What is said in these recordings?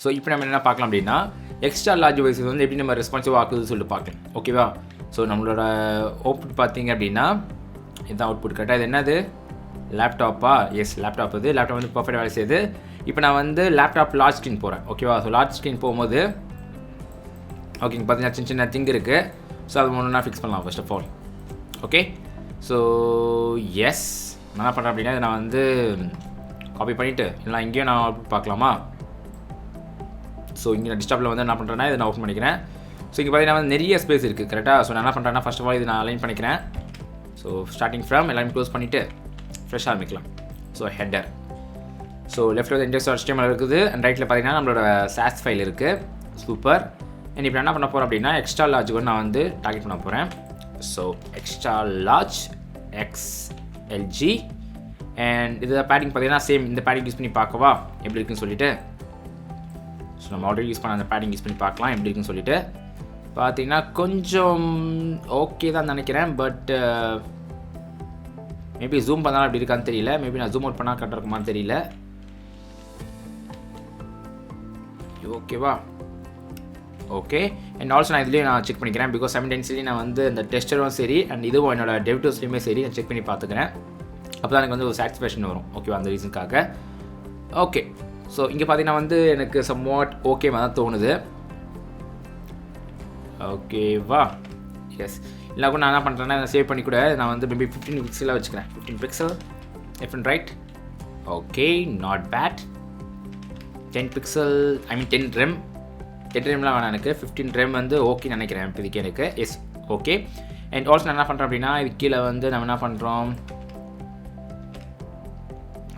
So இப்போ நம்ம என்ன பார்க்கலாம் அப்படின்னா எக்ஸ்ட்ரா லார்ஜ் டிவைஸஸ் வந்து எப்படி நம்ம ரெஸ்பான்சிவ் ஆகுதுன்னு சொல்லிட்டு பார்க்கலாம். ஓகேவா? ஸோ நம்மளோட அவுட்புட் பார்த்தீங்க அப்படின்னா இதுதான் அவுட்புட். கரெக்டாக இது என்னது? லேப்டாப்பா? Yes, laptop. இது லேப்டாப் வந்து பர்ஃபெக்ட் வேலை செய்யுது. இப்போ நான் வந்து லேப்டாப் லார்ஜ் ஸ்க்ரீன் போகிறேன். ஓகேவா? ஸோ லார்ஜ் ஸ்க்ரீன் போகும்போது ஓகேங்க பார்த்தீங்கன்னா சின்ன சின்ன திங் இருக்குது. ஸோ அது ஒன்று நான் ஃபிக்ஸ் பண்ணலாம் first of all. Okay, so yes நான் என்ன பண்ணுறேன் அப்படின்னா நான் வந்து காப்பி பண்ணிவிட்டு இல்லை இங்கேயும் நான் அவுட்புட் பார்க்கலாமா? ஸோ இங்கே நான் டிஸ்டாப்பில் வந்து என்ன பண்ணுறேன்னா இதை நான் ஓப்பன் பண்ணிக்கிறேன். ஸோ இங்கே பார்த்தீங்கன்னா வந்து நிறைய ஸ்பேஸ் இருக்குது. கரெக்டாக? ஸோ நான் என்ன பண்ணுறேன்னா ஃபர்ஸ்ட் ஆஃப் ஆல் இது நான் அலைன் பண்ணிக்கிறேன். ஸோ ஸ்டார்டிங் ஃப்ரம் எல்லாமே க்ளோஸ் பண்ணிவிட்டு ஃப்ரெஷ்ஷாக ஆரம்பிக்கலாம். So header. ஸோ லெஃப்ட்டில் வந்து index.html இருக்குது அண்ட் ரைட்டில் பார்த்தீங்கன்னா நம்மளோட SAS ஃபைல் இருக்குது. சூப்பர். அண்ட் இப்போ என்ன பண்ண போகிறேன் அப்படின்னா எக்ஸ்ட்ரா லார்ஜ் வந்து நான் வந்து டார்கெட் பண்ண போகிறேன். So extra large XLG and இது பேடிங் பார்த்தீங்கன்னா சேம் இந்த பேடிங் யூஸ் பண்ணி பார்க்கவா எப்படி இருக்குன்னு சொல்லிட்டு. ஸோ நம்ம ஆல்ரெடி யூஸ் பண்ண அந்த பேடிங் யூஸ் பண்ணி பார்க்கலாம் எப்படி இருக்குன்னு சொல்லிட்டு. பார்த்தீங்கன்னா கொஞ்சம் ஓகே தான் நினைக்கிறேன். பட் மேபி ஜூம் பண்ணாலும் அப்படி இருக்கான்னு தெரியல. மேபி நான் ஜூம் அவுட் பண்ணால் கரெக்டாக இருக்குமான்னு தெரியல. ஓகேவா? ஓகே. அண்ட் ஆல்சோ நான் இதுலேயே நான் செக் பண்ணிக்கிறேன். பிகாஸ் சைமல்டேனியஸ்லி நான் வந்து இந்த டெஸ்டரும் சரி அண்ட் இதுவும் என்னோட டெவிட்டர்ஸ்லையுமே சரி நான் செக் பண்ணி பார்த்துக்கிறேன். அப்போ தான் எனக்கு வந்து ஒரு சாட்டிஸ்ஃபேக்ஷன் வரும். ஓகேவா? அந்த ரீசனுக்காக. ஓகே, ஸோ இங்கே பார்த்தீங்கன்னா வந்து எனக்கு சம்வாட் ஓகே மாதிரி தான் தோணுது. ஓகேவா? எஸ். இல்லை கூட நான் என்ன பண்ணுறேன்னா சேவ் பண்ணி கூட நான் வந்து மேபி 15 பிக்சலாக வச்சுக்கிறேன். 15 பிக்சல் எஃப்என் right. Okay, not bad. 10 pixel I mean 10 rem. 10 ரெம்லாம் வேணாம் எனக்கு. 15 ரெம் வந்து ஓகே நினைக்கிறேன் இப்போதைக்கு எனக்கு. S, okay. அண்ட் ஆல்சோ நான் என்ன பண்ணுறேன் அப்படின்னா இது கீழே வந்து நம்ம என்ன பண்ணுறோம்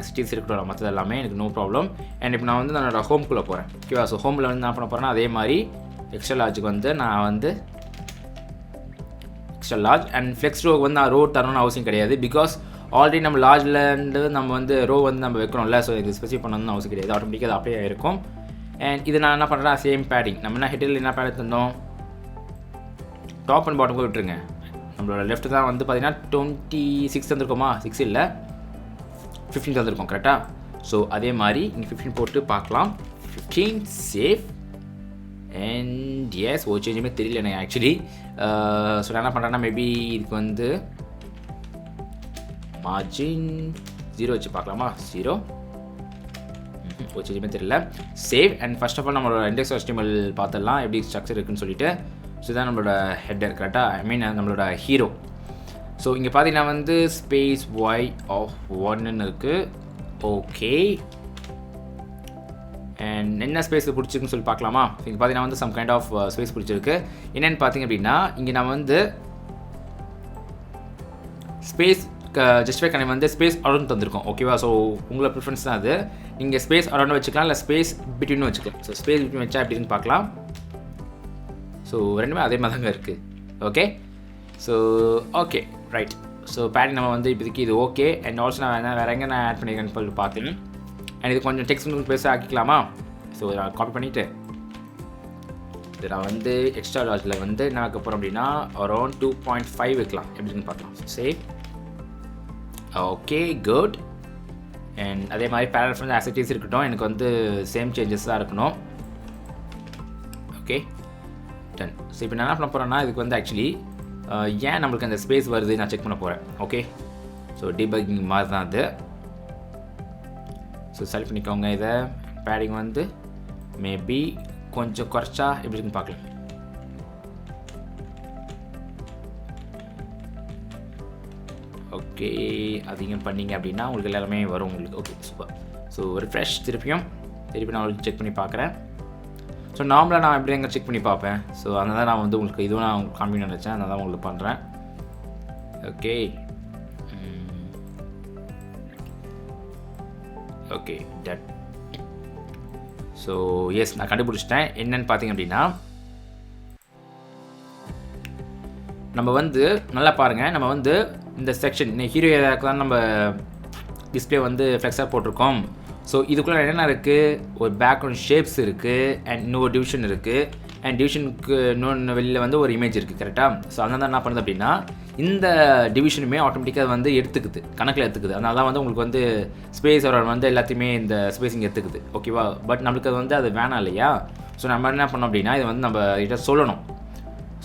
சிட்டிஸ் இருக்கட்டும் மற்றது எல்லாமே எனக்கு நோ ப்ராப்ளம். அண்ட் இப்போ நான் வந்து என்னோட ஹோம்குள்ளே போகிறேன். ஓகேவா? ஸோ ஹோமில் வந்து என்ன பண்ண போகிறேன்னா அதே மாதிரி எக்ஸ்ட்ரா லார்ஜுக்கு வந்து நான் வந்து எக்ஸ்ட்ரா லார்ஜ் அண்ட் ஃப்ளெக்ஸ் ரோக்கு வந்து நான் ரோ தரணும்னு அவசியம் கிடையாது. பிகாஸ் ஆல்ரெடி நம்ம லார்ஜ்லேருந்து நம்ம வந்து ரோ வந்து நம்ம வைக்கணும்ல. ஸோ இது ஸ்பெசிஃபை பண்ணணும்னு அவசியம் கிடையாது. ஆட்டோமேட்டிக்காக அது அப்படியே இருக்கும். அண்ட் இது நான் என்ன பண்ணுறேன் சேம் பேடிங் நம்ம என்ன ஹெட்டில் என்ன பேட் தந்தோம் டாப் அண்ட் பாட்டம் விட்டுருங்க. நம்மளோட லெஃப்ட் தான் வந்து பார்த்தீங்கன்னா 26 தந்துருக்கோமா? 6 இல்லை 15 தந்துருக்கோம். கரெக்டாக? ஸோ அதே மாதிரி இங்கே 15 போட்டு பார்க்கலாம். 15 சேஃப் அண்ட் எஸ் ஒரு சேஞ்சுமே தெரியல எனக்கு ஆக்சுவலி. ஸோ நான் என்ன பண்ணுறேன்னா மேபி இதுக்கு வந்து மார்ஜின் 0 வச்சு பார்க்கலாமா? 0 ஒரு சேஞ்சுமே தெரியல. Save and first of all நம்மளோட index.html பார்த்துடலாம் எப்படி ஸ்ட்ரக்சர் இருக்குன்னு சொல்லிட்டு. ஸோ இதுதான் நம்மளோட ஹெட்டர். கரெக்டாக? ஐ மீன் நம்மளோட ஹீரோ. ஸோ இங்கே பார்த்தீங்கன்னா வந்து ஸ்பேஸ் ஒய் ஆஃப் 1ன்னு இருக்குது. ஓகே, அண்ட் என்ன ஸ்பேஸ் பிடிச்சிருக்குன்னு சொல்லி பார்க்கலாமா? இங்கே பார்த்தீங்கன்னா வந்து சம் கைண்ட் ஆஃப் ஸ்பேஸ் பிடிச்சிருக்கு. என்னென்னு பார்த்தீங்க அப்படின்னா இங்கே நம்ம வந்து ஸ்பேஸ் ஜஸ்டிஃபை பண்ணி வந்து ஸ்பேஸ் அரௌண்ட் தந்திருக்கோம். ஓகேவா? ஸோ உங்களோட ப்ரிஃபரன்ஸ் தான் அது. நீங்கள் ஸ்பேஸ் அரௌண்ட் வச்சுக்கலாம் இல்லை ஸ்பேஸ் பிட்வீன் வச்சுக்கலாம். ஸோ ஸ்பேஸ் பிட்வீன் வச்சா எப்படின்னு பார்க்கலாம். ஸோ ரெண்டுமே அதே மாதிரி தாங்க இருக்குது. Okay, so okay right. So padding நம்ம வந்து இப்போதைக்கு இது ஓகே. அண்ட் ஆல்சோ நான் வேறு எங்கே நான் ஆட் பண்ணிக்கிறேன்னு சொல்லி பார்க்கலாம். அண்ட் இது கொஞ்சம் டெக்ஸ்ட் பேச ஆக்கிக்கலாமா? ஸோ நான் காப்பி பண்ணிவிட்டு இது நான் வந்து எக்ஸ்ட்ரா லார்ஜில் வந்து என்ன ஆக்க போகிறோம் அப்படின்னா அரௌண்ட் 2.5 வைக்கலாம். எப்படின்னு பார்க்கலாம். சேவ். Okay, good. அண்ட் அதே மாதிரி பேராகிராஃப் வந்து ஆக்டிவிட்டிஸ் இருக்கட்டும். எனக்கு வந்து சேம் சேஞ்சஸ் தான் இருக்கணும். Okay, done. ஸோ இப்போ நான் என்ன பண்ண போகிறேன்னா இதுக்கு வந்து ஆக்சுவலி ஏன் நம்மளுக்கு அந்த ஸ்பேஸ் வருது நான் செக் பண்ண போகிறேன். ஓகே, ஸோ டீபக்கிங் மாதிரி தான் அது. ஸோ செலக்ட் பண்ணிக்கோங்க. இதை பேடிங் வந்து மேபி கொஞ்சம் குறைச்சா எப்படி இருக்குன்னு பார்க்கலாம். ஓகே, அதிகம் பண்ணிங்க அப்படின்னா உங்களுக்கு எல்லாமே வரும் உங்களுக்கு. Okay, super. ஸோ ரிஃப்ரெஷ் திருப்பி நான் உங்களுக்கு செக் பண்ணி பார்க்குறேன். ஸோ நார்மலாக நான் எப்படி எங்கே செக் பண்ணி பார்ப்பேன். ஸோ அதனால தான் நான் வந்து உங்களுக்கு இதுவும் நான் காமிக்கணும்னு நினச்சேன். அதனால தான் உங்களுக்கு பண்ணுறேன். Okay okay, done. So yes நான் கண்டுபிடிச்சிட்டேன். என்னன்னு பார்த்தீங்க அப்படின்னா நம்ம வந்து நல்லா பாருங்கள். நம்ம வந்து இந்த செக்ஷன் ஹீரோ ஏரியாவுக்கு தான் நம்ம டிஸ்பிளே வந்து ஃப்ளெக்ஸாக போட்டிருக்கோம். ஸோ இதுக்குள்ளே என்னென்ன இருக்குது? ஒரு பேக்ரவுண்ட் ஷேப்ஸ் இருக்குது அண்ட் இன்னொரு டிவிஷன் இருக்குது அண்ட் டிவிஷனுக்கு இன்னொன்று வெளியில் வந்து ஒரு இமேஜ் இருக்குது கரெக்டாக. ஸோ அதனால தான் என்ன பண்ணுது அப்படின்னா இந்த டிவிஷனுமே ஆட்டோமேட்டிக்காக வந்து எடுத்துக்குது, கணக்கில் எடுத்துக்குது. அதனால தான் வந்து உங்களுக்கு வந்து ஸ்பேஸ் வந்து எல்லாத்தையுமே இந்த ஸ்பேஸிங் எடுத்துக்குது. ஓகேவா. பட் நம்மளுக்கு அது வந்து அது வேணாம் இல்லையா. ஸோ நம்ம என்ன பண்ணோம் அப்படின்னா இது வந்து நம்ம கிட்ட சொல்லணும்.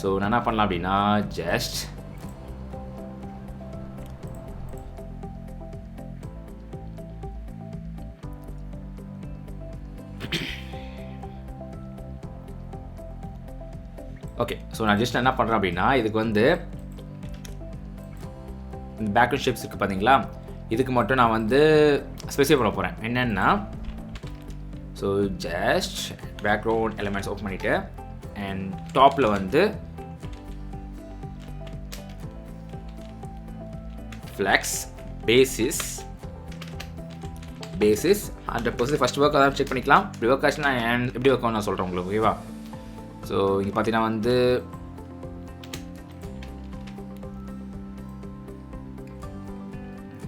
ஸோ நான் என்ன பண்ணலாம் அப்படின்னா ஜஸ்ட் ஓகே. ஸோ நான் ஜஸ்ட் என்ன பண்ணுறேன் அப்படின்னா இதுக்கு வந்து இந்த பேக்ரவுண்ட் ஷேப்ஸ் இருக்குது பார்த்தீங்களா, இதுக்கு மட்டும் நான் வந்து ஸ்பெசிஃபை பண்ண போகிறேன். என்னென்னா so just background elements open பண்ணிவிட்டு அண்ட் டாப்பில் வந்து ஃப்ளெக்ஸ் பேசிஸ் 100% ஃபஸ்ட் ஒர்க் அதான் செக் பண்ணிக்கலாம். இப்படி ஒர்க் ஆச்சுன்னா எப்படி ஒர்க் ஆகும் நான் சொல்கிறேன் உங்களுக்கு. ஓகேவா. ஸோ இங்கே பார்த்தீங்கன்னா வந்து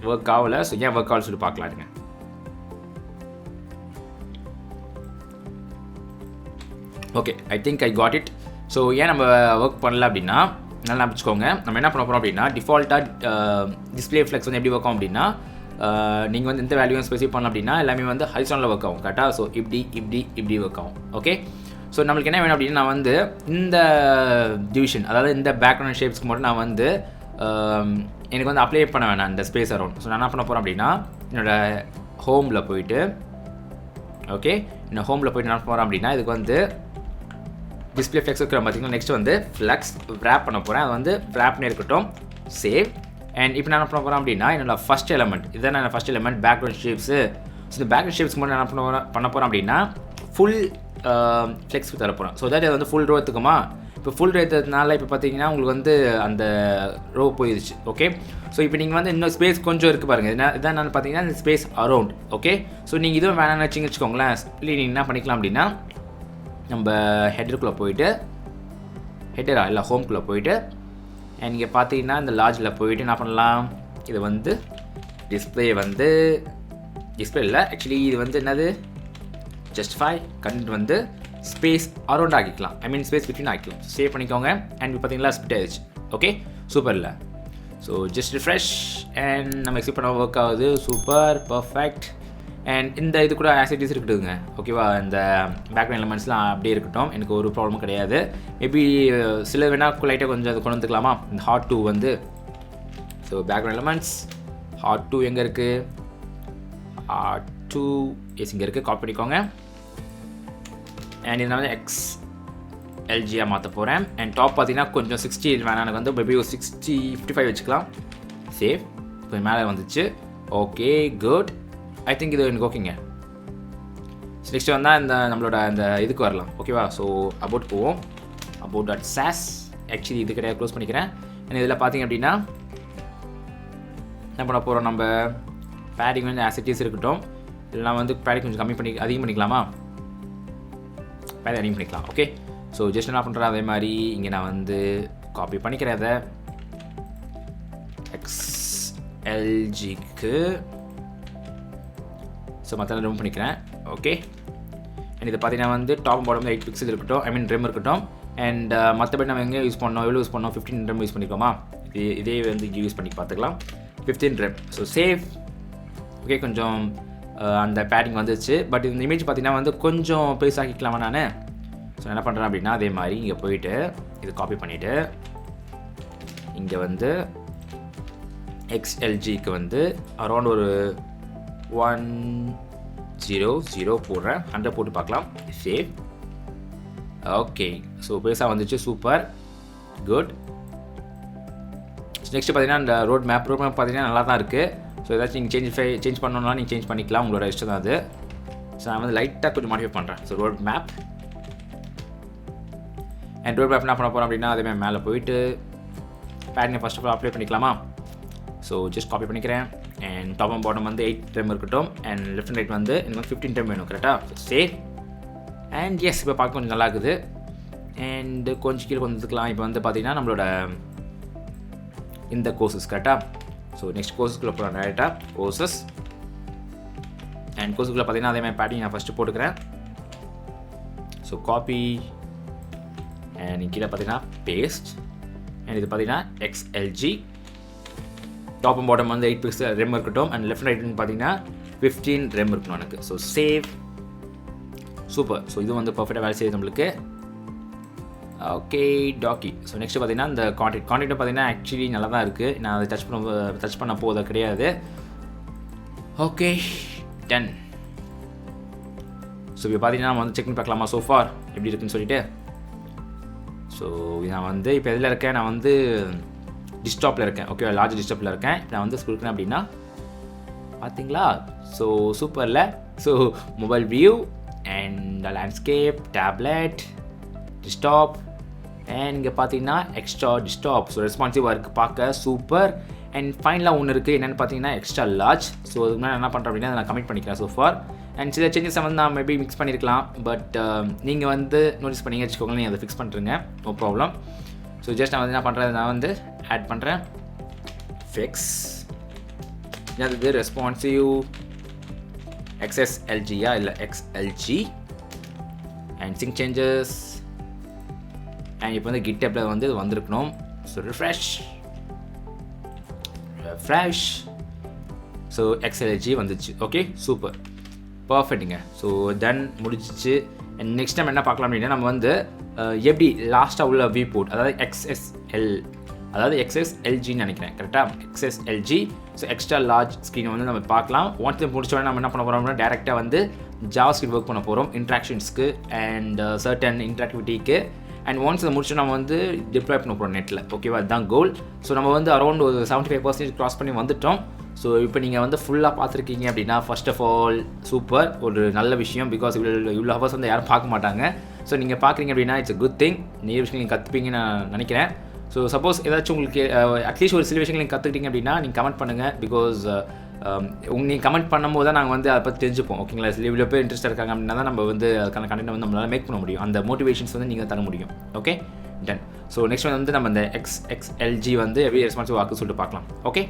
ஒர்க் ஆகலை. ஸோ ஏன் ஒர்க் ஆகல சொல்லி பார்க்கலாங்க. Okay, I think I got it. So ஏன் நம்ம ஒர்க் பண்ணல அப்படின்னா நல்லா வச்சுக்கோங்க. நம்ம என்ன பண்ண போகிறோம் அப்படின்னா டிஃபால்ட்டாக டிஸ்பிளே ஃப்ளெக்ஸ் வந்து எப்படி ஒர்க் ஆகும் அப்படின்னா நீங்கள் வந்து எந்த வேல்யூவும் ஸ்பெசிஃபை பண்ணலாம் அப்படின்னா எல்லாமே வந்து ஹரிசாண்டலில் ஒர்க் ஆகும் கரெக்டாக. ஸோ இப்படி ஒர்க் ஆகும். ஓகே. ஸோ நம்மளுக்கு என்ன வேணும் அப்படின்னா நான் வந்து இந்த டிவிஷன் அதாவது இந்த பேக்ரவுண்ட் ஷேப்ஸ்க்கு மட்டும் நான் வந்து எனக்கு வந்து அப்ளை பண்ண வேணாம் இந்த ஸ்பேஸ் அரௌண்ட். ஸோ நான் என்ன பண்ண போகிறேன் அப்படின்னா என்னோடய ஹோமில் போயிட்டு ஓகே என்னோட ஹோமில் போயிட்டு என்ன போகிறேன் அப்படின்னா இதுக்கு வந்து டிஸ்பிளே ஃப்ளெக்ஸ் இருக்கிற பார்த்தீங்கன்னா நெக்ஸ்ட் வந்து ஃப்ளெக்ஸ் ரேப் பண்ண போகிறேன். அது வந்து ரேப்னே இருக்கட்டும். சேவ். அண்ட் இப்போ நான் என்ன பண்ண போகிறேன் அப்படின்னா என்னோட ஃபஸ்ட் எலமெண்ட் இதுதான் நான் first element background shapes. So இந்த பேக்ரவுண்ட் ஷேப்ஸ் மட்டும் என்ன பண்ண போகிறேன் அப்படின்னா ஃபுல் ஃப்ளெக்ஸ்க்கு தர போகிறேன். ஸோ தட் அது வந்து ஃபுல் ரோ எடுத்துக்குமா. இப்போ ஃபுல் ரோ எடுத்ததுனால இப்போ பார்த்தீங்கன்னா உங்களுக்கு வந்து அந்த ரோ போயிடுச்சு. ஓகே. ஸோ இப்போ நீங்கள் வந்து இன்னும் ஸ்பேஸ் கொஞ்சம் இருக்குது பாருங்கள். இதான் நான் பார்த்தீங்கன்னா இந்த ஸ்பேஸ் அரௌண்ட். ஓகே. ஸோ நீங்கள் இதுவும் வேணாம்னு வச்சுக்கோங்களேன். இல்லை நீங்கள் என்ன பண்ணிக்கலாம் அப்படின்னா நம்ம ஹெட்டருக்குள்ளே போயிட்டு இல்லை ஹோம்குள்ளே போயிட்டு அண்ட் இங்கே பார்த்தீங்கன்னா இந்த லார்ஜில் போயிட்டு என்ன பண்ணலாம் இது வந்து டிஸ்பிளே இல்லை ஆக்சுவலி இது வந்து என்னது ஜஸ்டிஃபை கண்டென்ட் வந்து ஸ்பேஸ் அரௌண்ட் ஆக்கிக்கலாம். ஐ மீன் ஸ்பேஸ் பிட்வீன் ஆக்கிக்கலாம். சேவ் பண்ணிக்கோங்க. அண்ட் இப்போ பார்த்தீங்களா ஸ்பிட் ஆயிடுச்சு. ஓகே சூப்பர் இல்லை. ஸோ ஜஸ்ட் ரிஃப்ரெஷ் அண்ட் நம்ம எக்ஸ்பெக்ட் பண்ண ஒர்க் ஆகுது. Super perfect. அண்ட் இந்த இது கூட ஆக்டிவிட்டிஸ் இருக்குதுங்க. ஓகேவா. இந்த பேக்ரவுண்ட் எலிமெண்ட்ஸ்லாம் அப்படியே இருக்கட்டும். எனக்கு ஒரு ப்ராப்ளமும் கிடையாது. மேபி சில வேணால் லைட்டாக கொஞ்சம் அது கொண்டு வந்துக்கலாமா இந்த ஹாட் 2 வந்து. ஸோ பேக்ரவுண்ட் எலிமெண்ட்ஸ் ஹாட் 2 எங்கே இருக்குது ஹாட் 2 இங்கே இருக்குது. காப்பி பண்ணிக்கோங்க. அண்ட் இதை வந்து XLGயாக மாற்ற போகிறேன். அண்ட் டாப் பார்த்தீங்கன்னா கொஞ்சம் 60 வேணாம் எனக்கு வந்து மேபி ஒரு 55 வச்சுக்கலாம். சேவ். கொஞ்சம் மேலே வந்துச்சு. Okay good. ஐ திங்க் இது எனக்கு ஓகேங்க. நெக்ஸ்ட் வந்தால் இந்த நம்மளோட அந்த இதுக்கு வரலாம். ஓகேவா. ஸோ அபவுட் போவோம். about.sass ஆக்சுவலி இது கிடையாது க்ளோஸ் பண்ணிக்கிறேன். அண்ட் இதில் பார்த்தீங்க அப்படின்னா என்ன பண்ண போகிறோம் நம்ம பேடிங் வந்து ஆசிட்டிஸ் இருக்கட்டும். இல்லைனா வந்து பேடிங் கொஞ்சம் அதிகம் பண்ணிக்கலாமா. பேடிங் அதிகம் பண்ணிக்கலாம். ஓகே. ஸோ ஜஸ்ட் என்ன பண்ணுறேன் அதே மாதிரி இங்கே நான் வந்து காப்பி பண்ணிக்கிறேன் அதை XLGக்கு. ஸோ மற்ற ரிமூவ் பண்ணிக்கிறேன். ஓகே. அண்ட் இது பார்த்தீங்கன்னா வந்து டாப் பாட்டம் 8 பிக்சல் இருக்கட்டும். ஐ மீன் ரெம் இருக்கட்டும். அண்ட் மற்றபடி நம்ம எங்கே யூஸ் பண்ணோம் எவ்வளோ யூஸ் பண்ணோம் 15 ரெம் யூஸ் பண்ணிக்கோமா. இதே வந்து யூஸ் பண்ணி பார்த்துக்கலாம் 15 ரெம். So save. ஓகே கொஞ்சம் அந்த பேடிங் வந்துச்சு. பட் இந்த இமேஜ் பார்த்தீங்கன்னா வந்து கொஞ்சம் பெருசாக்கிக்கலாமா நான். ஸோ என்ன பண்ணுறேன் அப்படின்னா அதே மாதிரி இங்கே போயிட்டு இது காப்பி பண்ணிவிட்டு இங்கே வந்து XLGக்கு வந்து அரௌண்ட் ஒரு 100 போடுறேன். 100 போட்டு பார்க்கலாம். சேவ். ஓகே. ஸோ பெருசாக வந்துச்சு. Super good. நெக்ஸ்ட்டு பார்த்தீங்கன்னா இந்த ரோட் மேப் பார்த்தீங்கன்னா நல்லா தான் இருக்குது. ஸோ ஏதாச்சும் நீங்கள் சேஞ்ச் பண்ணணும்னா நீங்கள் சேஞ்ச் பண்ணிக்கலாம். உங்களோட இஷ்டம் தான் அது. ஸோ நான் வந்து லைட்டாக கொஞ்சம் மாடிஃபை பண்ணுறேன். So road map and road map என்ன பண்ண போகிறோம் அப்படின்னா அதேமாதிரி மேலே போயிட்டு பேடிங்கை ஃபஸ்ட் ஆஃப் ஆல் அப்ளை பண்ணிக்கலாமா. ஸோ ஜஸ்ட் காப்பி பண்ணிக்கிறேன். அண்ட் டாப் அண்ட் பாட்டம் வந்து 8 டைம் இருக்கட்டும். அண்ட் லெஃப்ட் அண்ட் ரைட் வந்து எனக்கு 15 டைம் வேணும் கரெக்டாக. சேவ். அண்ட் எஸ் இப்போ பார்க்க கொஞ்சம் நல்லா இருக்குது. அண்டு கொஞ்சம் கீழே வந்துக்கலாம். இப்போ வந்து பார்த்திங்கன்னா நம்மளோட இந்த கோர்சஸ் கரெக்டாக. ஸோ நெக்ஸ்ட் கோர்ஸுக்குள்ளே போகிறோம் டேரெக்டாக கோர்சஸ். அண்ட் கோர்ஸுக்குள்ளே பார்த்தீங்கன்னா அதே மாதிரி பேடிங் நான் ஃபஸ்ட்டு போட்டுக்கிறேன். ஸோ காப்பி அண்ட் கீழே பார்த்தீங்கன்னா பேஸ்ட். அண்ட் இது பார்த்தீங்கன்னா XLG. டாப் அண்ட் பாட்டம் வந்து 8 பிக்சல் ரெம் இருக்கட்டும். அண்ட் லெஃப்ட் ரைட் பார்த்தீங்கன்னா 15 ரெம் இருக்கணும் எனக்கு. So save. சூப்பர். ஸோ இது வந்து பர்ஃபெக்டாக வேலை செய்யுது நம்மளுக்கு. Okay talkie. ஸோ நெக்ஸ்ட்டு பார்த்தீங்கன்னா இந்த கான்டெக்ட் பார்த்தீங்கன்னா ஆக்சுவலி நல்லா தான் இருக்குது. நான் அதை டச் பண்ண போத கிடையாது. Okay done. ஸோ இப்போ பார்த்தீங்கன்னா நம்ம வந்து செக் பண்ணி பார்க்கலாமா சோஃபார் எப்படி இருக்குன்னு சொல்லிட்டு. ஸோ நான் வந்து இப்போ எதில் இருக்கேன், நான் வந்து டிஸ்டாப்பில் இருக்கேன். ஓகே, லார்ஜ் டிஸ்டாப்பில் இருக்கேன். நான் வந்து கொடுக்குறேன் அப்படின்னா பார்த்தீங்களா. ஸோ சூப்பரில். So mobile view and landscape, tablet, desktop and இங்கே பார்த்தீங்கன்னா எக்ஸ்ட்ரா டிஸ்டாப். ஸோ ரெஸ்பான்சிவாக இருக்குது, பார்க்க சூப்பர். அண்ட் ஃபைனலாக ஒன்று இருக்குது, என்னென்னு பார்த்தீங்கன்னா எக்ஸ்ட்ரா லார்ஜ். ஸோ அதுக்கு நான் என்ன பண்ணுறேன் அப்படின்னா நான் கமெண்ட் பண்ணிக்கிறேன் சோஃபார். அண்ட் சில சேஞ்சஸை வந்து நான் மேபி மிக்ஸ் பண்ணியிருக்கலாம். பட் நீங்கள் வந்து நோட்டீஸ் பண்ணிங்க வச்சுக்கோங்களேன், நீங்கள் அதை ஃபிக்ஸ் பண்ணுறீங்க, நோ ப்ராப்ளம். ஸோ ஜஸ்ட் நான் வந்து என்ன பண்ணுறேன், நான் வந்து ஆட் பண்ணுறேன் ஃபிக்ஸ். அது ரெஸ்பான்சிவ் XSLGயா இல்லை XLG. And sync changes. And இப்போ வந்து கிட்டப்பில் வந்து வந்திருக்கணும். So refresh. ஸோ XLG வந்துச்சு. ஓகே சூப்பர், பர்ஃபெக்ட்டுங்க. ஸோ டன் முடிச்சிச்சு. அண்ட் நெக்ஸ்ட் டைம் என்ன பார்க்கலாம் அப்படின்னா நம்ம வந்து எப்படி லாஸ்ட்டாக உள்ள வியூ போர்ட், அதாவது XSLGன்னு நினைக்கிறேன் கரெக்டாக, XSLG. ஸோ எக்ஸ்ட்ரா லார்ஜ் ஸ்க்ரீனை வந்து நம்ம பார்க்கலாம். ஒன்ஸ் முடிச்சோடனே நம்ம என்ன பண்ண போகிறோம் அப்படின்னா டேரெக்டாக வந்து JavaScript ஒர்க் பண்ண போகிறோம் இன்ட்ராக்ஷன்ஸ்க்கு அண்ட் சர்டன் இன்ட்ராக்டிவிட்டிக்கு. அண்ட் ஒன்ஸ் அதை முடிச்சு நம்ம வந்து டிப்ளாய் பண்ண போகிறோம் நெட்டில். ஓகேவா, அதுதான் கோல். ஸோ நம்ம வந்து அரௌண்ட் ஒரு 75% க்ராஸ் பண்ணி வந்துட்டோம். ஸோ இப்போ நீங்கள் வந்து ஃபுல்லாக பார்த்துருக்கீங்க அப்படின்னா ஃபர்ஸ்ட் ஆஃப் ஆல் சூப்பர், ஒரு நல்ல விஷயம். பிகாஸ் இவ்வளோ ஹவர்ஸ் வந்து யாரும் பார்க்க மாட்டாங்க. ஸோ நீங்கள் பார்க்குறீங்க அப்படின்னா இட்ஸ் a குட் திங். நிறைய விஷயம் நீங்கள் கற்றுப்பீங்கன்னு நான் நினைக்கிறேன். ஸோ சப்போஸ் ஏதாச்சும் உங்களுக்கு அட்லீஸ்ட் ஒரு சில விஷயங்கள் நீங்கள் கற்றுக்கிட்டீங்க அப்படின்னா நீங்கள் கமெண்ட் பண்ணுங்கள். பிகாஸ் நீங்கள் கமெண்ட் பண்ணும்போது தான் நாங்கள் வந்து அதை பற்றி தெரிஞ்சுப்போம். ஓகேங்களா, இவ்வளோ பேர் இன்ட்ரெஸ்ட்டாக இருக்காங்க அப்படின்னா தான் நம்ம வந்து அதுக்கான கண்டென்ட் வந்து நம்மளால் மேக் பண்ண முடியும். அந்த மோட்டிவேஷன்ஸ் வந்து நீங்கள் தர முடியும். Okay done. ஸோ நெக்ஸ்ட் வந்து நம்ம இந்த XLG வந்து எப்படி ரெஸ்பான்சிவ் ஆக்குன்னு சொல்லிட்டு பார்க்கலாம். ஓகே.